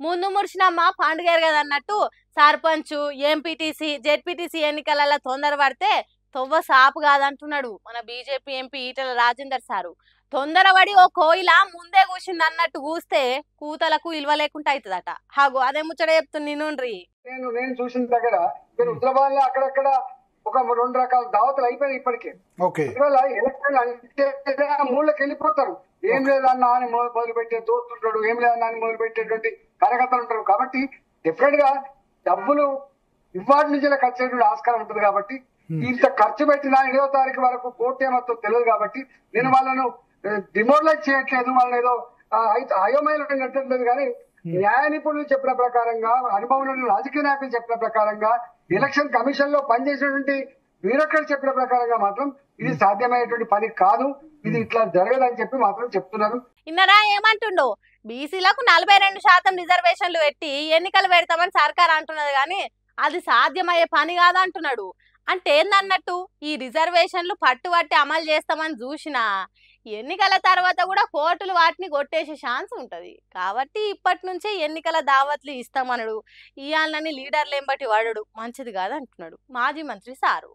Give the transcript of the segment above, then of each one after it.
ముందు ముడిచినమ్మ పండుగ కదన్నట్టు sarpanch MPTC ZPTC ఎన్నికలలో తొందర పడితే తొవ్వ సాపు కాదంటున్నాడు మన BJP MP Etela Rajender sir. తొందరపడి ఓ కోయిల ముందే కూసింది అన్నట్టు కూస్తే కూతలకు ఇల్వ లేకుండా అవుతుందట. హాగో అదే ముచ్చట చెప్తుంది నుండ్రి. నేను చూసిన దగ్గర మీరు హుజరాబాద్లో అక్కడక్కడ ఒక 2 రకాల దావతులు అయిపోయినాయి ఇప్పటికే. ఎలక్షన్ అంటే మూలకి వెళ్ళిపోతారు. ఏం లేదన్నా అని మొదలు పెట్టే దోస్తుంటాడు, ఏం లేదన్నా అని మొదలు పెట్టేటువంటి కార్యకర్తలు ఉంటారు. కాబట్టి డెఫినెట్ గా డబ్బులు ఇవాటి నుంచి ఖర్చు అయ్యేటువంటి ఆస్కారం ఉంటుంది. కాబట్టి ఇంత ఖర్చు పెట్టిన 8వ తారీఖు వరకు కోర్టు ఏమో తెలియదు. కాబట్టి నేను వాళ్ళను డిమోరలైజ్ చేయట్లేదు, వాళ్ళని ఏదో అయోమయంలో పెట్టట్లేదు. కానీ న్యాయ నిపుణులు చెప్పిన ప్రకారంగా, అనుభవం రాజకీయ నాయకులు చెప్పిన ప్రకారంగా, ఎలక్షన్ కమిషన్ లో పనిచేసినటువంటి బ్యూరోక్రాట్ చెప్పిన ప్రకారంగా మాత్రం ఇది సాధ్యమయ్యేటువంటి పని కాదు, ఇది ఇట్లా జరగదని చెప్పి మాత్రం చెప్తున్నారు. ఇన్నరా ఏమంటుండో బీసీలకు 42% రిజర్వేషన్లు పెట్టి ఎన్నికలు పెడతామని సర్కార్ అంటున్నది కానీ అది సాధ్యమయ్యే పని కాదంటున్నాడు. అంటే ఏందన్నట్టు ఈ రిజర్వేషన్లు పట్టుబట్టి అమలు చేస్తామని చూసినా ఎన్నికల తర్వాత కూడా కోర్టులు వాటిని కొట్టేసే ఛాన్స్ ఉంటది. కాబట్టి ఇప్పటి నుంచే ఎన్నికల దావత్లు ఇస్తామన్నాడు. ఇయాలని లీడర్లు ఎంబటి వాడడు మంచిది కాదంటున్నాడు మాజీ మంత్రి సారు.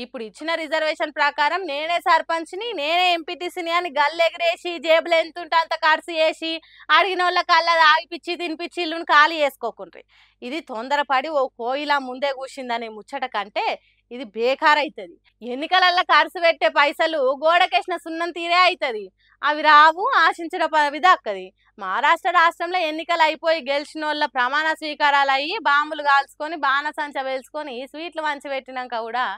ఇప్పుడు ఇచ్చిన రిజర్వేషన్ ప్రకారం నేనే సర్పంచ్ని, నేనే ఎంపీటీసీని అని గల్లెగరేసి జేబులు ఎంతుంటే అంత ఖర్చు చేసి అడిగిన వాళ్ళ కళ్ళ ఆగిపిచ్చి తినిపించి ఇల్లుని ఖాళీ చేసుకోకుండ్రి. ఇది తొందరపడి ఓ కోయిలా ముందే కూసిందనే ముచ్చట కంటే ఇది బేకార్ అవుతుంది. ఎన్నికలల్లో ఖర్చు పెట్టే పైసలు గోడకేసిన సున్నం తీరే అవుతుంది. అవి రావు, ఆశించిన పదవి దక్కది. మహారాష్ట్ర రాష్ట్రంలో ఎన్నికలు అయిపోయి గెలిచిన వాళ్ళ ప్రమాణ స్వీకారాలు అయ్యి బాంబులు కాల్చుకొని బాణసంచ వేల్చుకొని స్వీట్లు వంచి పెట్టినాక కూడా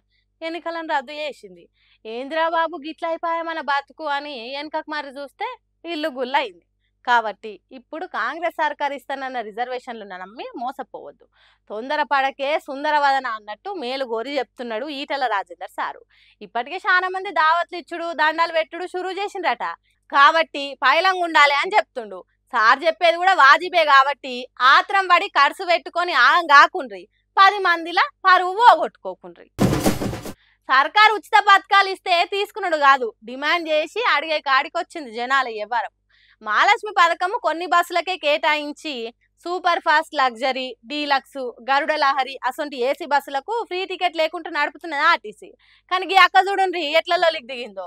ఎన్నికలను రద్దు చేసింది. ఏంద్రాబాబు గిట్ల అయిపోయా మన బతుకు అని వెనకకు మరి చూస్తే ఇల్లు గుల్లయింది. కాబట్టి ఇప్పుడు కాంగ్రెస్ సర్కార్ ఇస్తానన్న రిజర్వేషన్లు నమ్మి మోసపోవద్దు. తొందరపడకే సుందరవదన అన్నట్టు మేలు గోరి చెప్తున్నాడు ఈటెల రాజేందర్ సారు. ఇప్పటికే చాలా మంది దావత్లు ఇచ్చుడు దండాలు పెట్టుడు షురూ చేసిండ్రట. కాబట్టి పైలంగా ఉండాలి అని చెప్తుండు సార్. చెప్పేది కూడా వాజిబే. కాబట్టి ఆత్రం పడి ఖర్చు పెట్టుకొని ఆగం కాకుండ్రి, 10 మందిలా పరువు పోగొట్టుకోకుండ్రి. సర్కారు ఉచిత పథకాలు ఇస్తే తీసుకున్నాడు కాదు, డిమాండ్ చేసి అడిగే కాడికి వచ్చింది జనాల ఎవరం. మహాలక్ష్మి పథకము కొన్ని బస్సులకే కేటాయించి సూపర్ ఫాస్ట్, లగ్జరీ, డీలక్స్, గరుడ లహరి అసొంటి ఏసీ బస్సులకు ఫ్రీ టికెట్ లేకుండా నడుపుతున్నది ఆర్టీసీ. కానీ ఈ అక్క చూడండి ఎట్లలో లిక్ దిగిందో.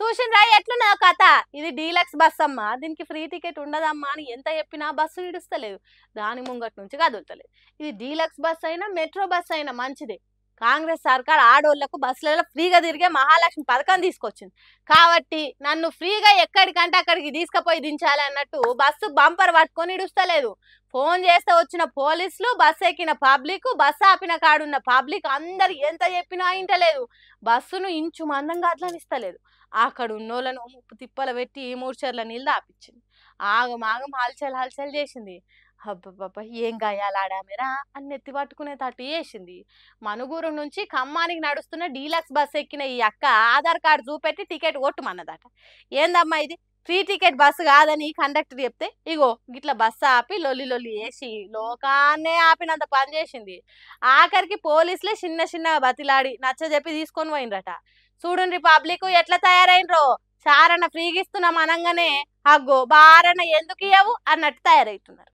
చూసిండ్రా ఎట్లున్నా కథ. ఇది డీలక్స్ బస్ అమ్మా, దీనికి ఫ్రీ టికెట్ ఉండదమ్మా అని ఎంత చెప్పినా బస్సు ఇడుస్తలేదు, దాని ముంగట్ నుంచి కదులుతలేదు. ఇది డీలక్స్ బస్ అయినా మెట్రో బస్ అయినా మంచిదే. కాంగ్రెస్ సర్కార్ ఆడోళ్లకు బస్సులలో ఫ్రీగా తిరిగే మహాలక్ష్మి పథకం తీసుకొచ్చింది. కాబట్టి నన్ను ఫ్రీగా ఎక్కడికంటే అక్కడికి తీసుకుపోయి దించాలి అన్నట్టు బస్సు బంపర్ పట్టుకొని ఇడుస్తలేదు. ఫోన్ చేస్తే వచ్చిన పోలీసులు, బస్సు ఎక్కిన పబ్లిక్, బస్సు ఆపిన కాడున్న పబ్లిక్ అందరు ఎంత చెప్పినా ఇంటలేదు. బస్సును ఇంచు మందంగా అట్లనిస్తలేదు. అక్కడ ఉన్నోళ్ళను ముప్పు తిప్పలు పెట్టి 3 చెర్ల నీళ్ళు దాపించింది. ఆగమాగం హల్చల్ చేసింది. అబ్బబ్బబ్బ ఏం గాయాలాడామెరా అని నెత్తి పట్టుకునే తట్టు చేసింది. మనుగూరు నుంచి ఖమ్మానికి నడుస్తున్న డీలక్స్ బస్ ఎక్కిన ఈ అక్క ఆధార్ కార్డు చూపెట్టి టికెట్ కొట్టుమన్నదట. ఏందమ్మా ఇది ఫ్రీ టికెట్ బస్సు కాదని కండక్టర్ చెప్తే ఇగో గిట్ల బస్సు ఆపి లొల్లి వేసి లోకాన్నే ఆపినంత పని చేసింది. ఆఖరికి పోలీసులే చిన్న బతిలాడి నచ్చ చెప్పి తీసుకొని పోయిండ్రట. చూడండి పబ్లిక్ ఎట్లా తయారైనరో. చారణ ఫ్రీగిస్తున్నాం అనగానే అగ్గో బారణ ఎందుకు ఇయ్యవు అన్నట్టు తయారవుతున్నారు.